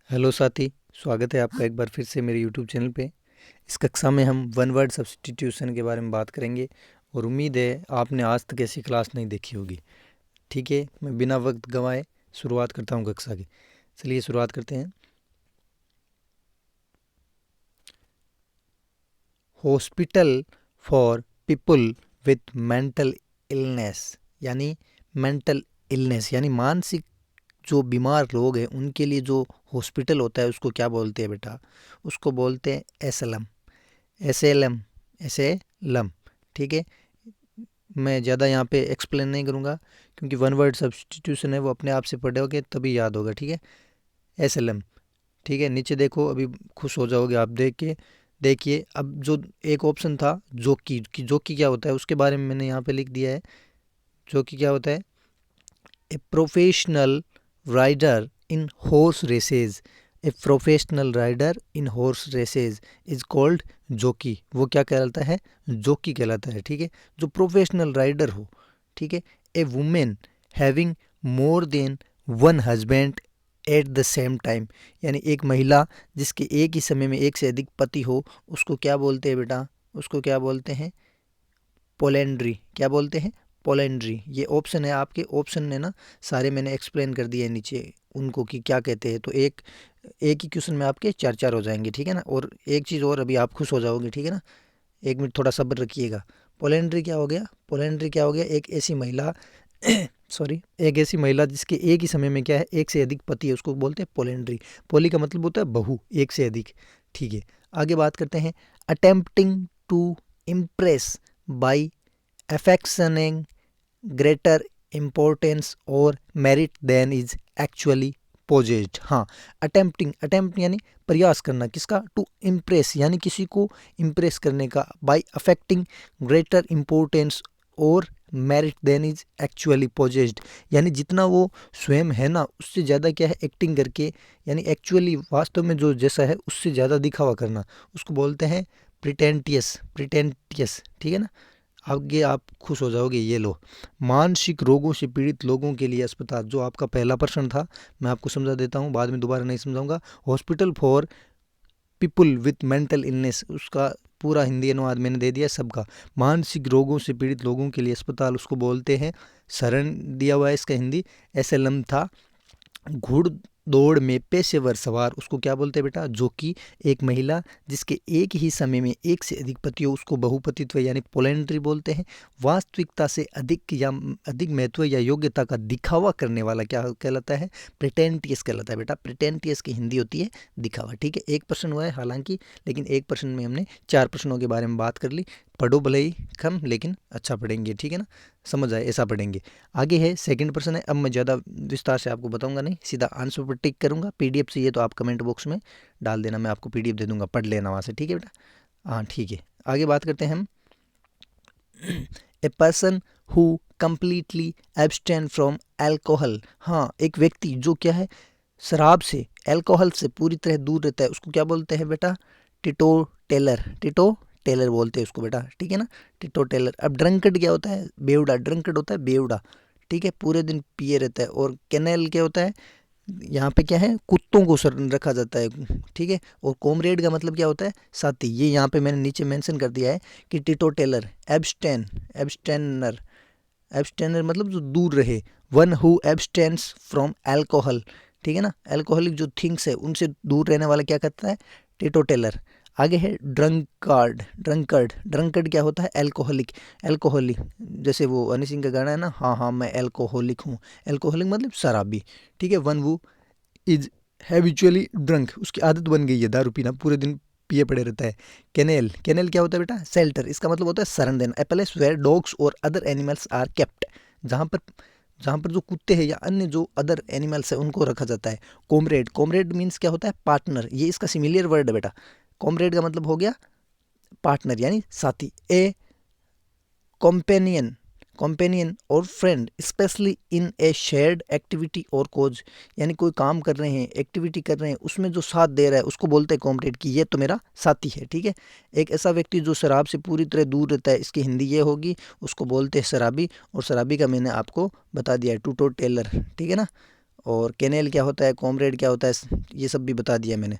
Hello साथी, स्वागत है आपका एक बार फिर से मेरे यूट्यूब चैनल पे। इस कक्षा में हम वन वर्ड सब्स्टिट्यूशन के बारे में बात करेंगे और उम्मीद है आपने आज तक ऐसी क्लास नहीं देखी होगी। ठीक है, मैं बिना वक्त गंवाए शुरुआत करता हूँ कक्षा की। चलिए शुरुआत करते हैं। Hospital for people with mental illness, यानी मेंटल इलनेस यानी मानसिक जो बीमार लोग हैं उनके लिए जो हॉस्पिटल होता है उसको क्या बोलते हैं बेटा? उसको बोलते हैं एसएलएम। SLM, SLM. ठीक है, मैं ज़्यादा यहाँ पे एक्सप्लेन नहीं करूँगा क्योंकि वन वर्ड सब्स्टिट्यूशन है, वो अपने आप से पढ़ोगे तभी याद होगा। ठीक है, एसएलएम। ठीक है, नीचे देखो, अभी खुश हो जाओगे आप देख के। देखिए, अब जो एक ऑप्शन था जॉकी, कि जॉकी क्या होता है उसके बारे में मैंने यहाँ पे लिख दिया है। जॉकी क्या होता है? A professional rider in horse races. A professional rider in horse races is called jockey. वो क्या कहलाता है? जॉकी कहलाता है। ठीक है, जो प्रोफेशनल राइडर हो। ठीक है, a women having more than one husband at the same time, यानी एक महिला जिसके एक ही समय में एक से अधिक पति हो, उसको क्या बोलते हैं बेटा? उसको क्या बोलते हैं? पोलेंड्री। क्या बोलते हैं? पोलेंड्री। ये ऑप्शन है आपके, ऑप्शन ने ना सारे मैंने एक्सप्लेन कर दिए नीचे उनको कि क्या कहते हैं। तो एक एक ही क्वेश्चन में आपके चार चार हो जाएंगे। ठीक है ना, और एक चीज़ और, अभी आप खुश हो जाओगे। ठीक है ना, एक मिनट थोड़ा सब्र रखिएगा। पोलेंड्री क्या हो गया? पोलेंड्री क्या हो गया? एक ऐसी महिला सॉरी, एक ऐसी महिला जिसके एक ही समय में क्या है, एक से अधिक पति है, उसको बोलते हैं पोलेंड्री। पोली का मतलब होता है बहु, एक से अधिक। ठीक है, आगे बात करते हैं। Attempting to impress by affectioning greater importance or merit than is actually possessed। हाँ, अटेम्प्टिंग, अटेम्प्ट यानी प्रयास करना, किसका? टू इम्प्रेस यानी किसी को इम्प्रेस करने का, बाय अफेक्टिंग ग्रेटर इम्पोर्टेंस और merit than is actually possessed, यानी जितना वो स्वयं है ना उससे ज़्यादा क्या है, एक्टिंग करके, यानी एक्चुअली वास्तव में जो जैसा है उससे ज़्यादा दिखावा करना, उसको बोलते हैं प्रिटेंटियस। प्रिटेंटियस। ठीक है ना, आगे आप खुश हो जाओगे। ये लो, मानसिक रोगों से पीड़ित लोगों के लिए अस्पताल, जो आपका पहला प्रश्न था मैं आपको समझा देता हूँ, बाद में दोबारा नहीं समझाऊंगा। Hospital for people with mental illness, उसका पूरा हिंदी अनुवाद मैंने दे दिया सबका। मानसिक रोगों से पीड़ित लोगों के लिए अस्पताल, उसको बोलते हैं, शरण दिया हुआ है इसका हिंदी, एसएलएम था। घुड़ दौड़ में पेशेवर सवार, उसको क्या बोलते हैं बेटा? जो कि एक महिला जिसके एक ही समय में एक से अधिक पति हो, उसको बहुपतित्व यानी पोलेंड्री बोलते हैं। वास्तविकता से अधिक या अधिक महत्व या योग्यता का दिखावा करने वाला क्या कहलाता है? प्रिटेंटियस कहलाता है बेटा। प्रिटेंटियस की हिंदी होती है दिखावा। ठीक है, एक प्रश्न हुआ है हालांकि, लेकिन एक प्रश्न में हमने चार प्रश्नों के बारे में बात कर ली। पढ़ो भले ही कम, लेकिन अच्छा पढ़ेंगे। ठीक है ना, समझ आए ऐसा पढ़ेंगे। आगे है सेकंड प्रश्न है, अब मैं ज़्यादा विस्तार से आपको बताऊंगा नहीं, सीधा आंसर पर टिक करूंगा। पीडीएफ चाहिए तो आप कमेंट बॉक्स में डाल देना, मैं आपको पीडीएफ दे दूंगा, पढ़ लेना वहाँ से। ठीक है बेटा? हाँ ठीक है, आगे बात करते हैं हम। ए person who completely abstain from alcohol. हाँ, एक व्यक्ति जो क्या है, शराब से, अल्कोहल से पूरी तरह दूर रहता है, उसको क्या बोलते हैं बेटा? Tito Taylor. टिटो टेलर बोलते हैं उसको बेटा। ठीक है ना, टिटो टेलर। अब ड्रंकड क्या होता है? बेवड़ा। ड्रंकड होता है बेवड़ा। ठीक है, पूरे दिन पिए रहता है। और कैनेल क्या होता है? यहाँ पे क्या है, कुत्तों को रखा जाता है। ठीक है, और कॉमरेड का मतलब क्या होता है? साथी। ये यहाँ पे मैंने नीचे मेंशन कर दिया है कि टिटो टेलर, एब्सटेन, एब्सटेनर, एब्सटेनर मतलब जो दूर रहे। One who abstains from alcohol. ठीक है ना, एल्कोहलिक जो थिंग्स है उनसे दूर रहने वाला क्या कहता है? Teetotaller. आगे है ड्रंकार्ड। ड्रंकर्ड, ड्रंकर्ड क्या होता है? एल्कोहलिक। एल्कोहलिक, जैसे वो हनी सिंह का गाना है ना, हाँ हाँ मैं एल्कोहलिक हूँ। एल्कोहलिक मतलब शराबी। ठीक है, वन वो इज हैबिचुअली ड्रंक, उसकी आदत बन गई है दारू पीना, पूरे दिन पिए पड़े रहता है। कैनेल, कैनेल क्या होता है बेटा? शेल्टर, इसका मतलब होता है शरण देना। ए प्लेस वेयर डॉग्स और अदर एनिमल्स आर केप्ट, जहाँ पर जो कुत्ते हैं या अन्य जो अदर एनिमल्स है उनको रखा जाता है। कॉमरेड, कॉमरेड मीन्स क्या होता है? पार्टनर। ये इसका सिमिलियर वर्ड है बेटा। कॉमरेड का मतलब हो गया पार्टनर यानी साथी। ए कंपेनियन, कंपेनियन और friend specially in A shared activity और कोज, यानी कोई काम कर रहे हैं, एक्टिविटी कर रहे हैं, उसमें जो साथ दे रहा है उसको बोलते हैं कॉमरेड, कि ये तो मेरा साथी है। ठीक है, एक ऐसा व्यक्ति जो शराब से पूरी तरह दूर रहता है, इसकी हिंदी ये होगी, उसको बोलते हैं शराबी। और शराबी का मैंने आपको बता दिया है, टूटो टेलर। ठीक है ना, और कैनेल क्या होता है, कॉमरेड क्या होता है, ये सब भी बता दिया मैंने।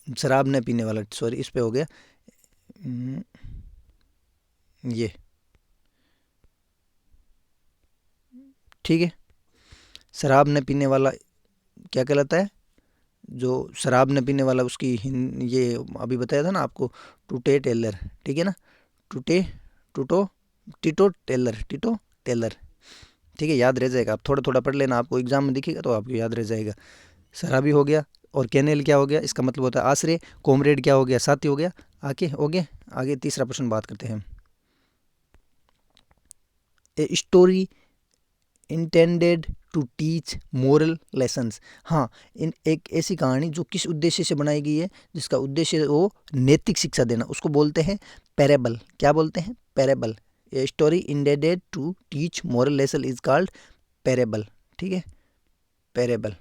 शराब न पीने वाला, सॉरी इस पे हो गया ये, ठीक है। शराब न पीने वाला क्या कहलाता है, जो शराब न पीने वाला उसकी ये अभी बताया था ना आपको, टूटे टेलर, ठीक है ना, टूटे टूटो टिटो टेलर, टिटो टेलर, ठीक है, याद रह जाएगा। आप थोड़ा थोड़ा पढ़ लेना, आपको एग्जाम में दिखेगा तो आपको याद रह जाएगा। शराबी हो गया, और कैनेल क्या हो गया, इसका मतलब होता है आश्रय। कॉमरेड क्या हो गया, साथी हो गया। आगे हो गया, आगे तीसरा प्रश्न बात करते हैं। A story intended to teach moral lessons. हाँ, इन एक ऐसी कहानी जो किस उद्देश्य से बनाई गई है, जिसका उद्देश्य वो नैतिक शिक्षा देना, उसको बोलते हैं पैरेबल। क्या बोलते हैं, parable. A story intended to teach moral lesson is called parable, ठीक है, पैरेबल,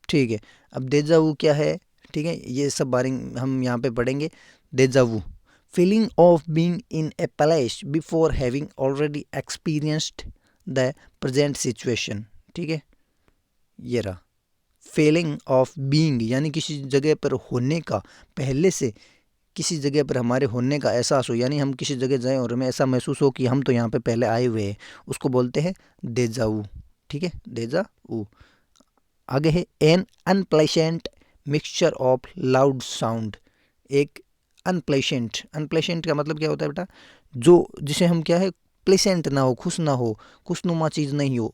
ठीक है। अब डेजावू क्या है, ठीक है, ये सब बारे हम यहाँ पे पढ़ेंगे। Deja vu, feeling of being in a place before having already experienced the present situation, ठीक है, ये रहा। फीलिंग ऑफ बीइंग यानी किसी जगह पर होने का, पहले से किसी जगह पर हमारे होने का एहसास हो, यानी हम किसी जगह जाएं और हमें ऐसा महसूस हो कि हम तो यहाँ पे पहले आए हुए हैं, उसको बोलते हैं डेजावू, ठीक है, डेजावू। आगे है an unpleasant mixture of loud sound. एक अनप्लेसेंट, अनप्लेसेंट का मतलब क्या होता है बेटा, जो जिसे हम क्या है, प्लेसेंट ना हो, खुश ना हो, खुशनुमा चीज़ नहीं हो,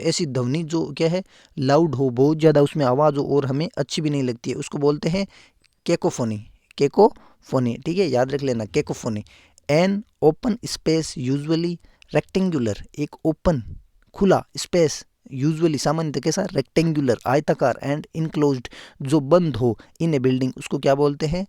ऐसी ध्वनि जो क्या है, लाउड हो, बहुत ज़्यादा उसमें आवाज़ हो और हमें अच्छी भी नहीं लगती है, उसको बोलते हैं केकोफोनी, केकोफोनी, ठीक है, याद रख लेना, cacophony. An open space usually rectangular, एक ओपन खुला स्पेस, यूजुअली सामान्यतः कैसा, रेक्टेंगुलर आयताकार, एंड इनक्लोज्ड जो बंद हो, इन ए बिल्डिंग, उसको क्या बोलते हैं,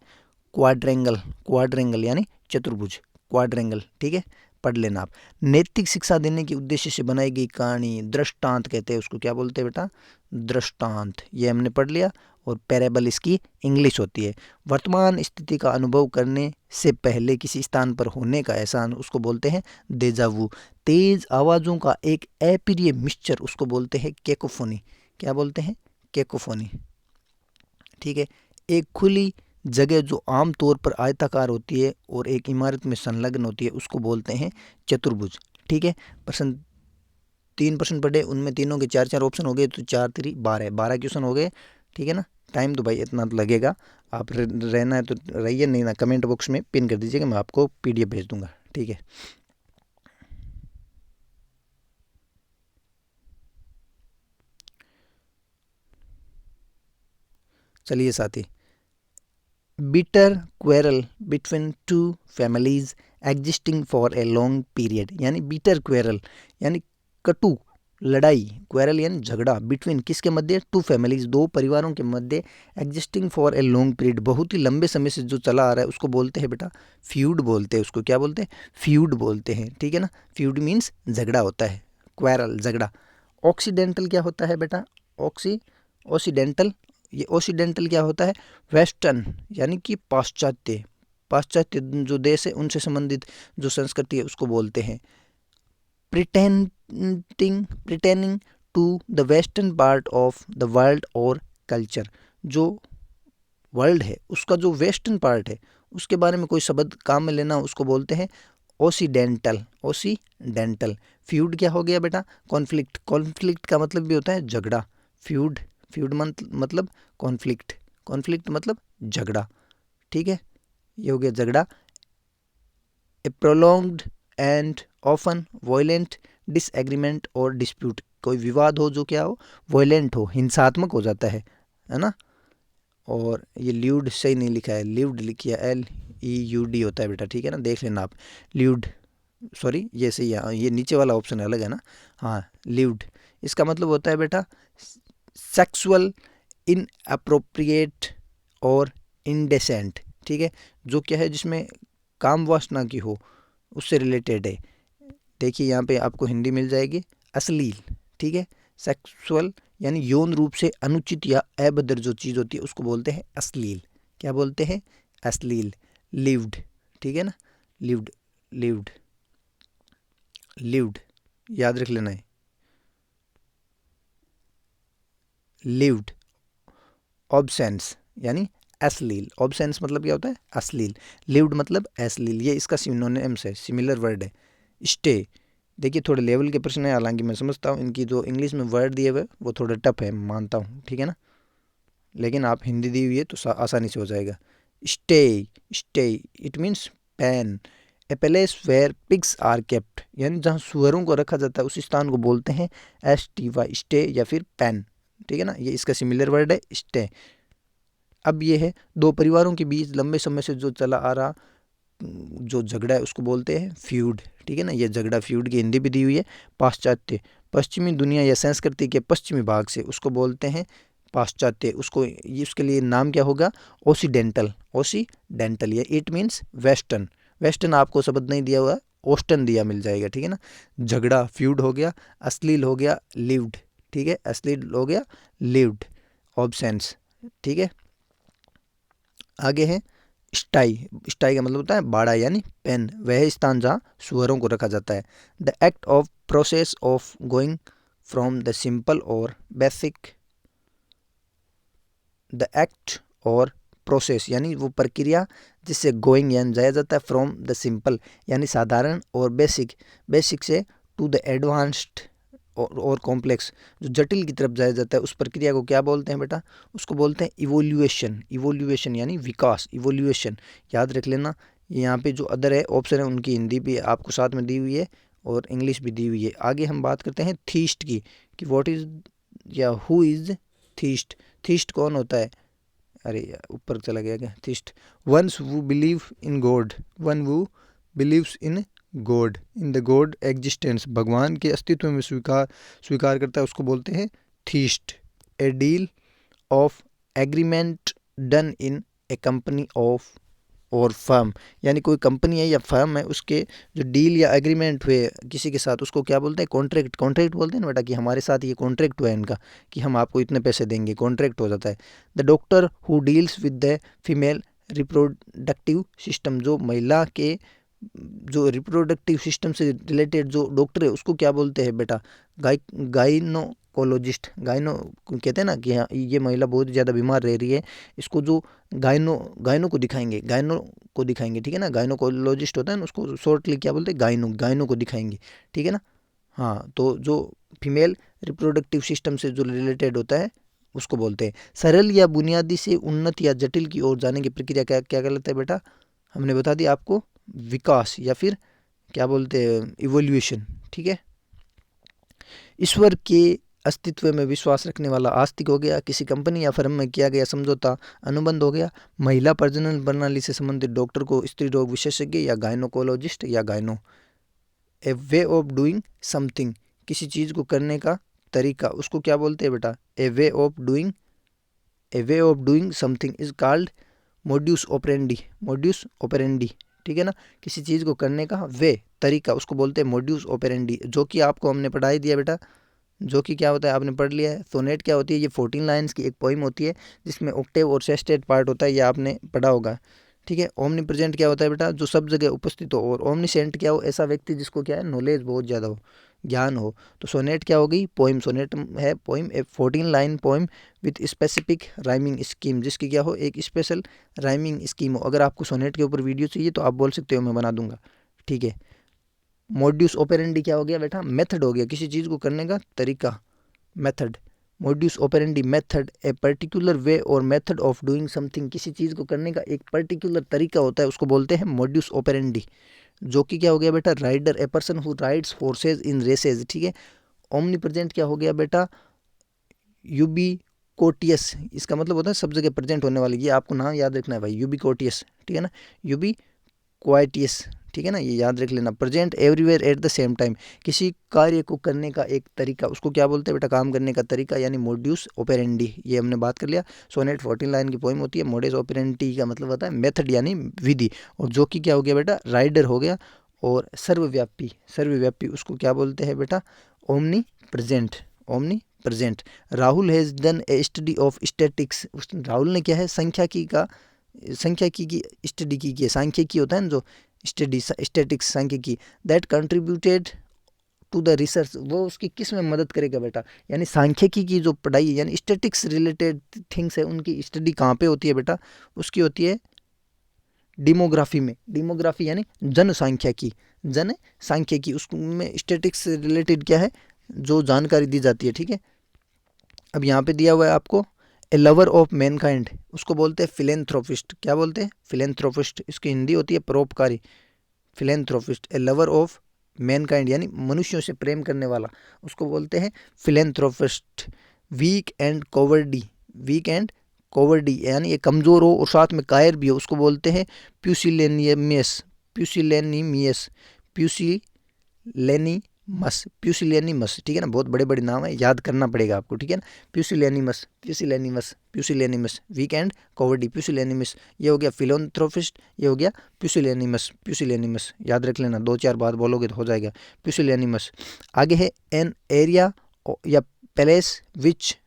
क्वाड्रेंगल, क्वाड्रेंगल यानी चतुर्भुज, क्वाड्रेंगल, ठीक है, पढ़ लेना आप। नैतिक शिक्षा देने के उद्देश्य से बनाई गई कहानी, दृष्टांत कहते हैं उसको, क्या बोलते हैं बेटा, दृष्टांत, ये हमने पढ़ लिया। और पैरेबल इसकी इंग्लिश होती है। वर्तमान स्थिति का अनुभव करने से पहले किसी स्थान पर होने का एहसास, उसको बोलते हैं डेजावू। तेज आवाज़ों का एक अप्रिय मिक्सचर, उसको बोलते हैं केकोफोनी, क्या बोलते हैं, केकोफोनी, ठीक है। एक खुली जगह जो आमतौर पर आयताकार होती है और एक इमारत में संलग्न होती है, उसको बोलते हैं चतुर्भुज, ठीक है। प्रश्न 3 प्रश्न पढ़े, उनमें तीनों के 4 4 ऑप्शन हो गए, तो 4 3 12, 12 क्वेश्चन हो गए, ठीक है ना। टाइम तो भाई इतना तो लगेगा, आप रहना है तो रहिए, नहीं ना कमेंट बॉक्स में पिन कर दीजिएगा, मैं आपको PDF भेज दूंगा, ठीक है। चलिए साथी, bitter quarrel between two families existing for a long period, यानी बिटर क्वेरल यानी कटु लड़ाई, क्वेरल यानी झगड़ा, बिटवीन किसके मध्य, टू फैमिलीज दो परिवारों के मध्य, existing for a long period बहुत ही लंबे समय से जो चला आ रहा है, उसको बोलते हैं बेटा फ्यूड बोलते हैं, उसको क्या बोलते हैं, फ्यूड बोलते हैं, ठीक है ना। फ्यूड मीन्स झगड़ा होता है, क्वेरल झगड़ा। ऑक्सीडेंटल क्या होता है बेटा, ओसीडेंटल, ये ओसीडेंटल क्या होता है, वेस्टर्न यानी कि पाश्चात्य, पाश्चात्य जो देश है उनसे संबंधित जो संस्कृति है उसको बोलते हैं pertaining to the western part of the world और कल्चर, जो वर्ल्ड है उसका जो वेस्टर्न पार्ट है उसके बारे में कोई शब्द काम में लेना, उसको बोलते हैं ओसीडेंटल, ओसीडेंटल। फ्यूड क्या हो गया बेटा, कॉन्फ्लिक्ट, कॉन्फ्लिक्ट का मतलब भी होता है झगड़ा, फ्यूड, फ्यूड मतलब कॉन्फ्लिक्ट, कॉन्फ्लिक्ट मतलब झगड़ा, ठीक है, ये हो गया झगड़ा। A prolonged and often violent disagreement और डिस्प्यूट, कोई विवाद हो जो क्या हो, वॉयलेंट हो, हिंसात्मक हो जाता है ना। और ये ल्यूड सही नहीं लिखा है, ल्यूड लिखिए, LEUD होता है बेटा, ठीक है ना, देख लेना आप, ल्यूड, सॉरी ये सही है, ये नीचे वाला ऑप्शन अलग है ना, हाँ ल्यूड, इसका मतलब होता है बेटा सेक्सुअल इन अप्रोप्रिएट और इंडेसेंट, ठीक है, जो क्या है जिसमें काम वासना की हो उससे रिलेटेड है। देखिए यहाँ पे आपको हिंदी मिल जाएगी अश्लील, ठीक है, सेक्सुअल यानी यौन रूप से अनुचित या अभद्र जो चीज़ होती है उसको बोलते हैं अश्लील, क्या बोलते हैं, अश्लील। लिव्ड, ठीक है ना, लिव्ड, लिव्ड, लिव्ड, याद रख लेना है। लिव्ड, ऑब्सेंस यानी अश्लील, ऑब्सेंस मतलब क्या होता है अश्लील, लिव्ड मतलब अश्लील, ये इसका सिनोनिम्स है, सिमिलर वर्ड है। स्टे, देखिए थोड़े लेवल के प्रश्न है, हालांकि मैं समझता हूँ इनकी जो इंग्लिश में वर्ड दिए हुए वो थोड़े टफ है, मानता हूँ, ठीक है ना, लेकिन आप हिंदी दी हुई है तो आसानी से हो जाएगा। Sty, sty it means pen, a place where pigs are kept, यानी जहाँ सुअरों को रखा जाता है उस स्थान को बोलते हैं STY, स्टे या फिर पेन, ठीक है ना, ये इसका सिमिलर वर्ड है स्टे। अब ये है दो परिवारों के बीच लंबे समय से जो चला आ रहा जो झगड़ा है उसको बोलते हैं फ्यूड, ठीक है ना, ये झगड़ा फ्यूड की हिंदी भी दी हुई है पाश्चात्य, पश्चिमी दुनिया या संस्कृति के पश्चिमी भाग से, उसको बोलते हैं पाश्चात्य, उसको ये उसके लिए नाम क्या होगा ओसीडेंटल, ओसीडेंटल, ये इट मीन्स वेस्टर्न, वेस्टर्न आपको शब्द नहीं दिया हुआ, ओस्टर्न दिया मिल जाएगा, ठीक है ना। झगड़ा फ्यूड हो गया, अश्लील हो गया लिव्ड, ठीक है, अश्लील हो गया लिव्ड, ऑब्सेंस, ठीक है। आगे है स्टाई, स्टाई का मतलब होता है बाड़ा यानी पेन, वह स्थान जहाँ सुअरों को रखा जाता है। The act of process of going from the simple और बेसिक, द एक्ट और प्रोसेस यानी वो प्रक्रिया जिससे गोइंग यानी जाया जाता है, फ्रॉम द सिंपल यानी साधारण, और बेसिक, बेसिक से टू द एडवांस्ड और कॉम्प्लेक्स जो जटिल की तरफ जाया जाता है, उस प्रक्रिया को क्या बोलते हैं बेटा, उसको बोलते हैं इवोल्यूएशन, इवोल्यूएशन यानी विकास, इवोल्यूएशन याद रख लेना। यहाँ पे जो अदर है ऑप्शन है उनकी हिंदी भी आपको साथ में दी हुई है और इंग्लिश भी दी हुई है। आगे हम बात करते हैं थीस्ट की, कि व्हाट इज या हु इज थीस्ट, थीस्ट कौन होता है, अरे ऊपर चला गया क्या, theist ones who believe in God, one who believes in God, in the God existence, भगवान के अस्तित्व में स्वीकार करता है, उसको बोलते हैं theist. A deal of agreement done in A company of और फर्म, यानी कोई कंपनी है या फर्म है उसके जो डील या एग्रीमेंट हुए किसी के साथ उसको क्या बोलते हैं कॉन्ट्रैक्ट, कॉन्ट्रैक्ट बोलते हैं ना बेटा, कि हमारे साथ ये कॉन्ट्रैक्ट हुआ है इनका कि हम आपको इतने पैसे देंगे, कॉन्ट्रैक्ट हो जाता है। The doctor who deals with the female reproductive system, जो महिला के जो रिप्रोडक्टिव सिस्टम से रिलेटेड जो डॉक्टर है उसको क्या बोलते हैं बेटा, गाइनोकोलॉजिस्ट, गाइनो कहते हैं ना कि हाँ ये महिला बहुत ज़्यादा बीमार रह रही है, इसको जो गाइनो को दिखाएंगे, गाइनो को दिखाएंगे, ठीक है ना, गाइनोकोलॉजिस्ट होता है ना उसको शॉर्टली क्या बोलते हैं गाइनो, गाइनो को दिखाएंगे, ठीक है ना। हाँ तो जो फीमेल रिप्रोडक्टिव सिस्टम से जो रिलेटेड होता है उसको बोलते हैं। सरल या बुनियादी से उन्नत या जटिल की ओर जाने की प्रक्रिया क्या क्या कहलाता है बेटा, हमने बता दिया आपको, विकास या फिर क्या बोलते हैं इवोल्यूशन, ठीक है। ईश्वर के अस्तित्व में विश्वास रखने वाला आस्तिक हो गया, किसी कंपनी या फर्म में किया गया समझौता अनुबंध हो गया, महिला प्रजनन प्रणाली से संबंधित डॉक्टर को स्त्री रोग विशेषज्ञ या गायनोकोलॉजिस्ट या गायनो। ए वे ऑफ डूइंग समथिंग, किसी चीज़ को करने का तरीका, उसको क्या बोलते हैं बेटा, a way of doing, a way of doing something is called modus operandi, modus operandi, ठीक है ना, किसी चीज़ को करने का वे तरीका उसको बोलते हैं मोड्यूस ऑपरेंडी, जो कि आपको हमने पढ़ा ही दिया बेटा, जो कि क्या होता है आपने पढ़ लिया है। सोनेट क्या होती है, ये 14 लाइन्स की एक पोइम होती है जिसमें ऑक्टेव और सेस्टेट पार्ट होता है, ये आपने पढ़ा होगा, ठीक है। ओमनी प्रेजेंट क्या होता है बेटा, जो सब जगह उपस्थित हो, और ओमनीसेंट क्या हो, ऐसा व्यक्ति जिसको क्या है नॉलेज बहुत ज़्यादा हो, ज्ञान हो। तो सोनेट क्या हो गई, पोइम, सोनेट है poem, A 14 line poem with specific rhyming scheme, जिसकी क्या हो एक स्पेशल राइमिंग स्कीम हो। अगर आपको सोनेट के ऊपर वीडियो चाहिए तो आप बोल सकते हो, मैं बना दूंगा, ठीक है। मोड्यूस ऑपरेंडी क्या हो गया बेटा, मेथड हो गया, किसी चीज़ को करने का तरीका, method. Modus operandi method, a particular way और मेथड ऑफ डूइंग समथिंग, किसी चीज़ को करने का एक पर्टिकुलर तरीका होता है उसको बोलते हैं मोड्यूस ऑपरेंडी, जो कि क्या हो गया बेटा rider, a person who rides horses in races, ठीक है। ओमनी प्रेजेंट क्या हो गया बेटा, यूबीकोटियस, इसका मतलब होता है सब जगह प्रेजेंट होने वाली, ये आपको नाम याद रखना है भाई, यूबीकोटियस, ठीक है ना, यूबीक्वाइटियस, ठीक है ना, ये याद रख लेना। Present everywhere at the same time, किसी कार्य को करने का एक तरीका उसको क्या बोलते हैं बेटा, काम करने का तरीका यानी मोड्यूस ऑपरेंडी, ये हमने बात कर लिया। सोनेट 14 लाइन की पोइम होती है, मोडस ऑपरेंडी का मतलब होता है मेथड यानी विधि, और जो कि क्या हो गया बेटा राइडर हो गया, और सर्वव्यापी, सर्वव्यापी उसको क्या बोलते हैं बेटा omni present, omni present. Rahul has done A study of statics, Rahul ने क्या है सांख्यिकी का, सांख्यिकी की स्टडी की है, सांख्यिकी होता है ना जो स्टडी, स्टैटिक्स सांख्यिकी, that contributed to the research, वो उसकी किस में मदद करेगा बेटा, यानी सांख्यिकी की जो पढ़ाई है यानी स्टैटिक्स रिलेटेड थिंग्स है, उनकी स्टडी कहाँ पे होती है बेटा, उसकी होती है डेमोग्राफी में। डेमोग्राफी यानी जनसांख्यिकी, जनसांख्यिकी, उसमें स्टैटिक्स से रिलेटेड क्या है जो जानकारी दी जाती है। ठीक है, अब यहाँ पे दिया हुआ है आपको ए लवर ऑफ मैनकाइंड, उसको बोलते हैं फिलेंथ्रोपिस्ट। क्या बोलते हैं, फिलेंथ्रोपिस्ट। इसकी हिंदी होती है परोपकारी। Philanthropist, a lover of mankind यानी मनुष्यों से प्रेम करने वाला, उसको बोलते हैं philanthropist. Weak and cowardly, weak and cowardly यानी ये कमज़ोर हो और साथ में कायर भी हो, उसको बोलते हैं प्यूसिलेनियस, प्यूसिलेनिमियस, प्यूसिलेनिमस, प्यूसिलेनिमस। ठीक है ना, बहुत बड़े बड़े नाम है, याद करना पड़ेगा आपको। ठीक है ना, प्यूसिलेनिमस, प्यूसिलेनिमस, प्यूसिलेनिमस, वीक एंड कोवर्डी, प्यूसिलेनिमस। ये हो गया फिलोन्थ्रोपिस्ट, ये हो गया प्यूसिलेनिमस, प्यूसिलेनिमस। याद रख लेना, 2-4 बार बोलोगे तो हो जाएगा, प्यूसिलेनिमस। आगे है एन एरिया या place which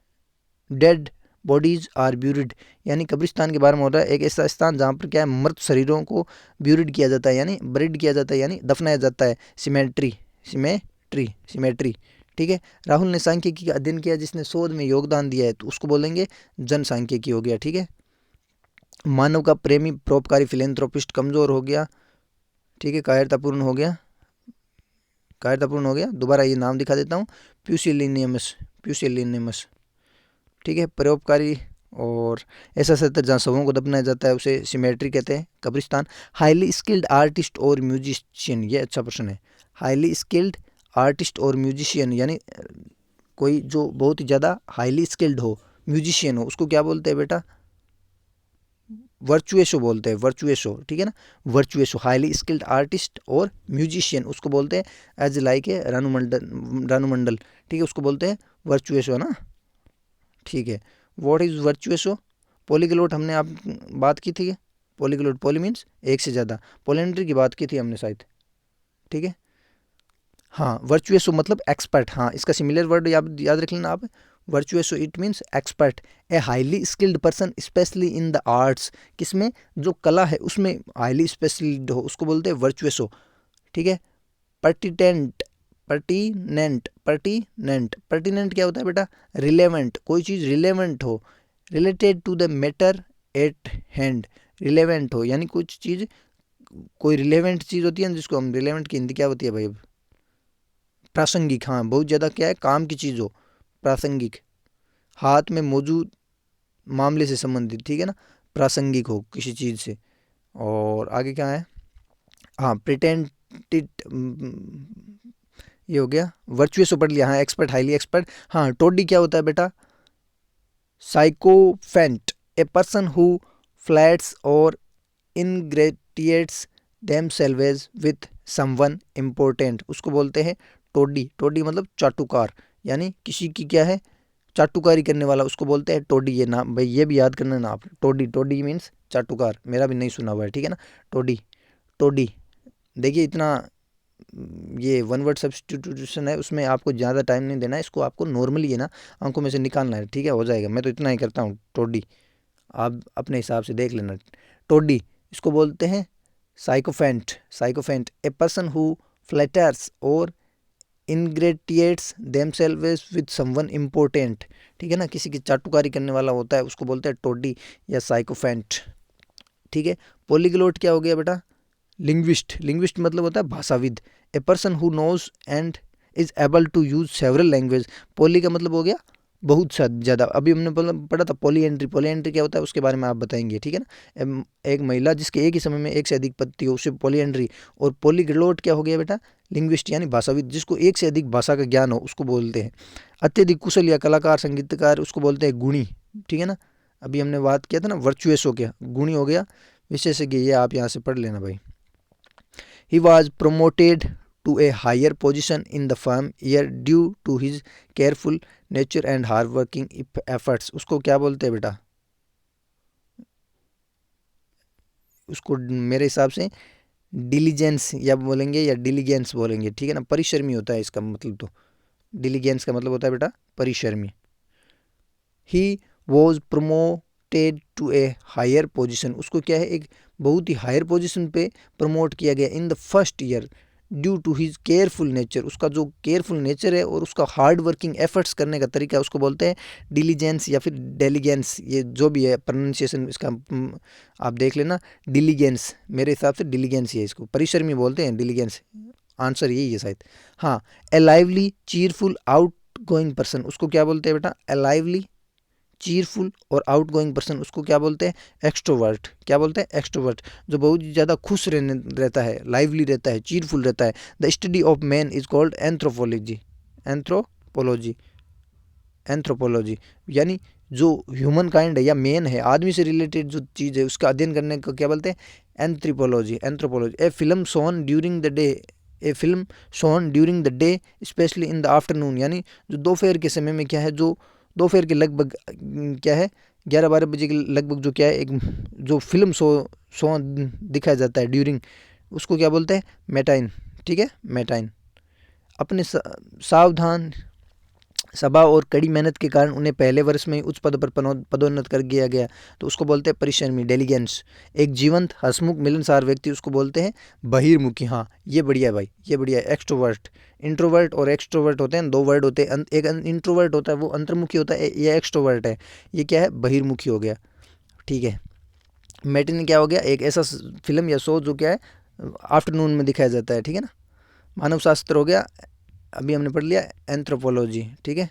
dead bodies are buried, यानी कब्रिस्तान के बारे में हो रहा है, एक ऐसा स्थान जहाँ पर क्या है मृत शरीरों को ब्यूरिड किया जाता है, यानी ब्रिड किया जाता है, यानी दफनाया जाता है। Symmetry, symmetry, symmetry. ठीक है, राहुल ने सांख्यिकी का अध्ययन किया जिसने शोध में योगदान दिया है, तो उसको बोलेंगे जनसांख्यिकी हो गया। ठीक है, मानव का प्रेमी परोपकारी फिलेंथ्रोपिस्ट कमजोर हो गया। ठीक है, कायरतापूर्ण हो गया, कायरतापूर्ण हो गया। दोबारा ये नाम दिखा देता हूँ, प्यूसिलिनियमस, प्यूसिलिनियमस। ठीक है, परोपकारी और ऐसा क्षेत्र जहाँ शवों को दफनाया जाता है उसे सिमेट्री कहते हैं, कब्रिस्तान। हाईली स्किल्ड आर्टिस्ट और म्यूजिशियन, ये अच्छा प्रश्न है। हाईली स्किल्ड आर्टिस्ट और म्यूजिशियन यानी कोई जो बहुत ही ज़्यादा हाईली स्किल्ड हो, म्यूजिशियन हो, उसको क्या बोलते हैं बेटा, वर्चुएसो बोलते हैं, वर्चुएसो। ठीक है ना, वर्चुएसो। हाईली स्किल्ड आर्टिस्ट और म्यूजिशियन उसको बोलते हैं एज लाइक ए रानुमंडल। ठीक है, उसको बोलते हैं वर्चुएसो, है ना। ठीक है, व्हाट इज वर्चुएसो। पॉलीग्लोट हमने आप बात की थी, पॉलीग्लोट, पॉली मीन्स एक से ज़्यादा, पोलेंट्री की बात की थी हमने शायद। ठीक है, हाँ, वर्चुएसो मतलब एक्सपर्ट। हाँ, इसका सिमिलर वर्ड याद रख लेना आप, virtuoso it means expert. A highly skilled person specially in the arts, किसमें, जो कला है उसमें हाईली स्पेशलिस्ट हो, उसको बोलते हैं वर्चुएसो। ठीक है, पर्टिटेंट, पर्टिनेंट, पर्टिनेंट, पर्टिनेंट क्या होता है बेटा, रिलेवेंट, कोई चीज़ रिलेवेंट हो, related to the matter at hand, relevant हो यानी कुछ चीज़, कोई रिलेवेंट चीज़ होती है ना जिसको हम, रिलेवेंट की हिंदी क्या होती है भाई, प्रासंगिक। हाँ, बहुत ज़्यादा क्या है, काम की चीज़ हो, प्रासंगिक, हाथ में मौजूद मामले से संबंधित। ठीक है ना, प्रासंगिक हो किसी चीज़ से। और आगे क्या है, हाँ, प्रिटेंटेड, ये हो गया वर्चुअसो पढ़ लिया। हाँ, एक्सपर्ट, हाईली एक्सपर्ट। हाँ, टोडी क्या होता है बेटा, sycophant, A person who flats और इनग्रेटिएट्स देमसेल्वेज विथ समवन इम्पोर्टेंट, उसको बोलते हैं टोडी। टोडी मतलब चाटुकार, यानी किसी की क्या है, चाटुकारी करने वाला, उसको बोलते हैं टोडी। ये नाम भाई, ये भी याद करना ना आप, टोडी, टोडी मीन्स चाटुकार, मेरा भी नहीं सुना हुआ है। ठीक है ना, टोडी, टोडी। देखिए इतना ये वन वर्ड सब्स्टिट्यूशन है, उसमें आपको ज़्यादा टाइम नहीं देना है, इसको आपको नॉर्मली है ना आंखों में से निकालना है। ठीक है, हो जाएगा, मैं तो इतना ही करता हूँ। टोडी आप अपने हिसाब से देख लेना। टोडी इसको बोलते हैं sycophant, sycophant, A person who flutters और इनग्रेटिएट्स देमसेल्व्स विद समवन इम्पोर्टेंट। ठीक है ना, किसी की चाटुकारी करने वाला होता है, उसको बोलते हैं टोडी या साइकोफेंट। ठीक है, पॉलीग्लोट क्या हो गया बेटा, लिंग्विस्ट, लिंग्विस्ट मतलब होता है भाषाविद। A person who knows and is able to use several language. Poly का मतलब हो गया बहुत ज़्यादा, अभी हमने पढ़ा था पॉली एंट्री, पॉली एंट्री क्या होता है उसके बारे में आप बताएंगे। ठीक है ना, एक महिला जिसके एक ही समय में एक से अधिक पति हो उसे पॉली एंट्री। और पॉलीग्लोट क्या हो गया बेटा, लिंग्विस्ट यानी भाषाविद, जिसको एक से अधिक भाषा का ज्ञान हो उसको बोलते हैं। अत्यधिक कुशल या कलाकार, संगीतकार, उसको बोलते हैं गुणी। ठीक है ना, अभी हमने बात किया था ना वर्चुअस हो गया, गुणी हो गया, विशेषज्ञ, ये आप यहाँ से पढ़ लेना भाई। He was promoted to a higher position in the firm year due to his careful nature and hardworking efforts. उसको क्या बोलते हैं बेटा, उसको मेरे हिसाब से डिलीजेंस या बोलेंगे या डिलीजेंस बोलेंगे। ठीक है ना, परिश्रमी होता है इसका मतलब, तो डिलीजेंस का मतलब होता है बेटा परिश्रमी। He was promoted to a higher position, उसको क्या है, एक बहुत ही हायर पोजीशन पे प्रमोट किया गया in the first year due to his careful nature, उसका जो केयरफुल नेचर है और उसका हार्ड वर्किंग एफर्ट्स करने का तरीका है उसको बोलते हैं डिलीजेंस या फिर डेलीगेंस, ये जो भी है प्रोनाउंसिएशन इसका आप देख लेना। डिलीगेंस मेरे हिसाब से डिलीगेंस ही है, इसको परिश्रमी बोलते हैं डिलीगेंस, आंसर यही है शायद। हाँ, a lively cheerful outgoing person उसको क्या बोलते हैं बेटा, ए लाइवली चीयरफुल और आउट गोइंग पर्सन उसको क्या बोलते हैं, एक्सट्रोवर्ट। क्या बोलते हैं, एक्सट्रोवर्ट, जो बहुत ज़्यादा खुश रहता है, लाइवली रहता है, चीयरफुल रहता है। The study of man is called anthropology, anthropology, anthropology यानी जो ह्यूमन काइंड है या मैन है, आदमी से रिलेटेड जो चीज़ है उसका अध्ययन करने को क्या बोलते हैं, anthropology, anthropology. A film shown during the day, A film shown during the day specially in the afternoon, यानी जो दोपहर के समय में क्या है, जो दोपहर के लगभग क्या है 11-12 बजे के लगभग जो क्या है एक जो फिल्म शो दिखाया जाता है ड्यूरिंग, उसको क्या बोलते हैं, मेटाइन। ठीक है, मेटाइन। अपने सावधान सभा और कड़ी मेहनत के कारण उन्हें पहले वर्ष में ही उच्च पद पर पदोन्नत कर दिया गया, तो उसको बोलते हैं परिश्रमी, डेलीगेंस। एक जीवंत हंसमुख मिलनसार व्यक्ति उसको बोलते हैं बहिर्मुखी। हाँ, ये बढ़िया है भाई, ये बढ़िया है। एक्सट्रोवर्ट, इंट्रोवर्ट और एक्सट्रोवर्ट होते हैं, दो वर्ड होते हैं। एक इंट्रोवर्ट होता है वो अंतर्मुखी होता है, ये एक्सट्रोवर्ट है, ये क्या है, बहिर्मुखी हो गया। ठीक है, मैटिनी क्या हो गया, एक ऐसा फिल्म या शो जो क्या है आफ्टरनून में दिखाया जाता है। ठीक है ना। मानव शास्त्र हो गया, अभी हमने पढ़ लिया एंथ्रोपोलॉजी। ठीक है,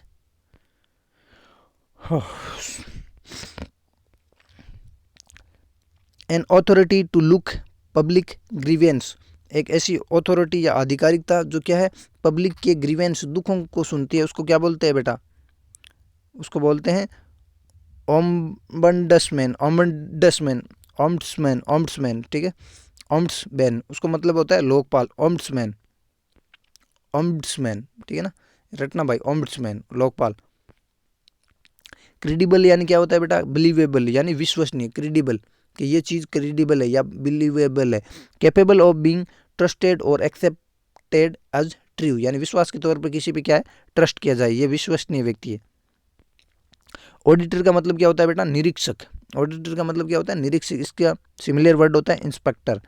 an authority to look public grievance, एक ऐसी अथॉरिटी या आधिकारिकता जो क्या है पब्लिक के ग्रीवेंस, दुखों को सुनती है, उसको क्या बोलते हैं बेटा, उसको बोलते हैं ओम्बडसमैन, ओम्बडसमैन, ओम्बड्समैन, ओम्बड्समैन। ठीक है, ओम्बड्समैन उसको मतलब होता है लोकपाल, ओम्बड्समैन, ओम्बड्समैन। ठीक है ना, रटना भाई, ओम्बड्समैन, लोकपाल। क्रेडिबल यानी क्या होता है बेटा, बिलीवेबल यानी विश्वसनीय, क्रेडिबल कि ये चीज़ क्रेडिबल है या बिलीवेबल है। कैपेबल ऑफ बीइंग ट्रस्टेड और एक्सेप्टेड एज ट्रू, यानी विश्वास के तौर पर किसी पे क्या है, ट्रस्ट किया जाए, ये विश्वसनीय व्यक्ति है। ऑडिटर का मतलब क्या होता है बेटा, निरीक्षक। ऑडिटर का मतलब क्या होता है, निरीक्षक। इसका सिमिलर वर्ड होता है इंस्पेक्टर।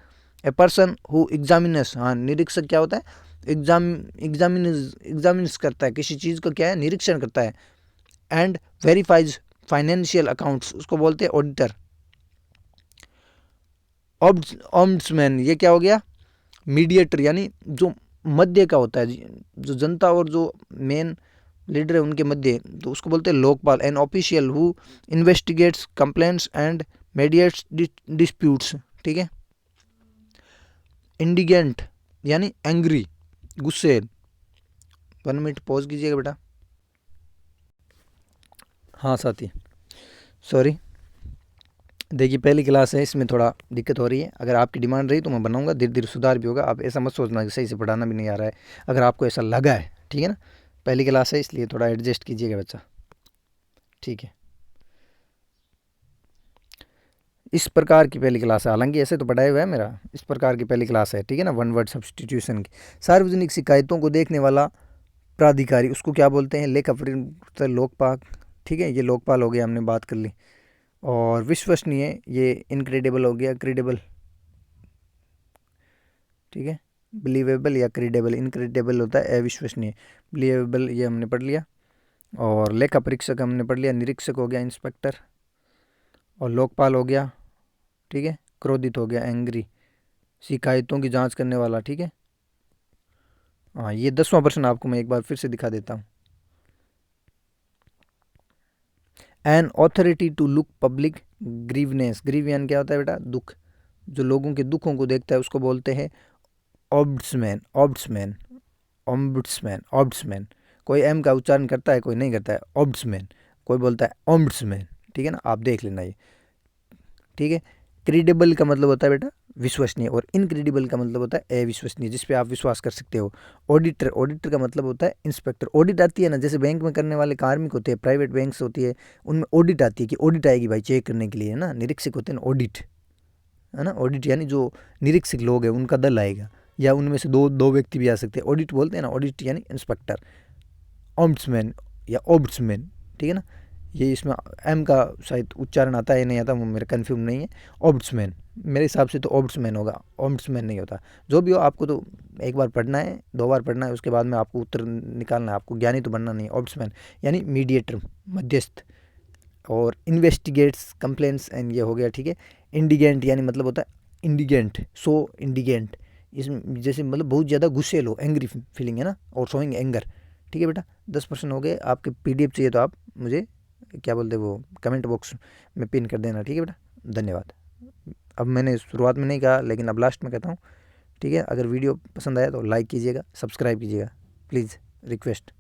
ए पर्सन हु एग्जामिनस, हाँ निरीक्षक क्या होता है, एग्जामिनस करता है, किसी चीज़ का क्या है, निरीक्षण करता है। एंड वेरीफाइज फाइनेंशियल अकाउंट्स, उसको बोलते हैं ऑडिटर। ऑम्बड्समैन ये क्या हो गया, मीडिएटर यानी जो मध्य का होता है, जो जनता और जो मेन लीडर है उनके मध्य, तो उसको बोलते हैं Lokpal. An official who investigates complaints and mediates disputes. ठीक है, इंडिगेंट यानी एंग्री, गुस्से। 1 मिनट पॉज कीजिएगा बेटा। हाँ साथी, सॉरी, देखिए पहली क्लास है, इसमें थोड़ा दिक्कत हो रही है। अगर आपकी डिमांड रही तो मैं बनाऊंगा, धीरे धीरे सुधार भी होगा। आप ऐसा मत सोचना कि सही से पढ़ाना भी नहीं आ रहा है, अगर आपको ऐसा लगा है। ठीक है ना, पहली क्लास है इसलिए थोड़ा एडजस्ट कीजिएगा बच्चा। ठीक है, इस प्रकार की पहली क्लास है, हालांकि ऐसे तो पढ़ाया हुआ है मेरा, इस प्रकार की पहली क्लास है। ठीक है ना, वन वर्ड सब्सटीट्यूशन की। सार्वजनिक शिकायतों को देखने वाला प्राधिकारी उसको क्या बोलते हैं, लेखा परीक्षक, लोकपाल। ठीक है, ये लोकपाल हो गया, हमने बात कर ली। और विश्वसनीय ये इनक्रेडिबल हो गया, क्रेडिबल। ठीक है, बिलीवेबल या क्रेडिबल, इनक्रेडिबल होता है अविश्वसनीय, बिलीवेबल ये हमने पढ़ लिया। और लेखा परीक्षक हमने पढ़ लिया, निरीक्षक हो गया इंस्पेक्टर, और लोकपाल हो गया। ठीक है, क्रोधित हो गया एंग्री, शिकायतों की जांच करने वाला। ठीक है, हाँ ये 10वां प्रश्न आपको मैं एक बार फिर से दिखा देता हूँ। An authority to look public grievance, grieve यानी क्या होता है बेटा, दुख, जो लोगों के दुखों को देखता है उसको बोलते हैं ऑब्ड्समैन, ऑब्ड्समैन, ऑम्बड्समैन, ऑब्ड्समैन। कोई एम का उच्चारण करता है, कोई नहीं करता है, ऑब्ड्समैन, कोई बोलता है ऑम्बड्समैन। ठीक है ना, आप देख लेना ये। ठीक है, क्रेडिबल का मतलब होता है बेटा विश्वसनीय, और इनक्रेडिबल का मतलब होता है अविश्वसनीय, जिस पे आप विश्वास कर सकते हो। ऑडिटर, ऑडिटर का मतलब होता है इंस्पेक्टर। ऑडिट आती है ना, जैसे बैंक में करने वाले कार्मिक होते हैं, प्राइवेट बैंक्स होती है, उनमें ऑडिट आती है कि ऑडिट आएगी भाई चेक करने के लिए, है ना। निरीक्षक होते हैं ना, ऑडिट, है ना। ऑडिट यानी जो निरीक्षक लोग हैं उनका दल आएगा, या उनमें से दो व्यक्ति भी आ सकते हैं, ऑडिट बोलते हैं ना। ऑडिट यानी इंस्पेक्टर, ऑम्बड्समैन या ऑब्ड्समैन। ठीक है ना, ये इसमें एम का शायद उच्चारण आता है नहीं आता, वो मेरा कन्फ्यूज नहीं है। ओम्बुड्समैन, मेरे हिसाब से तो ओम्बुड्समैन होगा, ओम्बुड्समैन नहीं होता। जो भी हो, आपको तो एक बार पढ़ना है, 2 बार पढ़ना है, उसके बाद में आपको उत्तर निकालना है, आपको ज्ञानी तो बनना नहीं है। ओम्बुड्समैन यानी मीडिएटर, मध्यस्थ। और इन्वेस्टिगेट्स कंप्लेंट्स एंड ये हो गया, ठीक है। इंडिगेंट यानी मतलब होता है इंडिगेंट, सो इंडिगेंट, इसमें जैसे मतलब बहुत ज़्यादा गुस्सेल हो, एंग्री फीलिंग है ना, और शोइंग एंगर। ठीक है बेटा, 10% हो गए। आपके पीडीएफ चाहिए तो आप मुझे क्या बोलते हैं वो कमेंट बॉक्स में पिन कर देना, ठीक है बेटा। धन्यवाद। अब मैंने शुरुआत में नहीं कहा, लेकिन अब लास्ट में कहता हूँ, ठीक है। अगर वीडियो पसंद आया तो लाइक कीजिएगा, सब्सक्राइब कीजिएगा, प्लीज़ रिक्वेस्ट।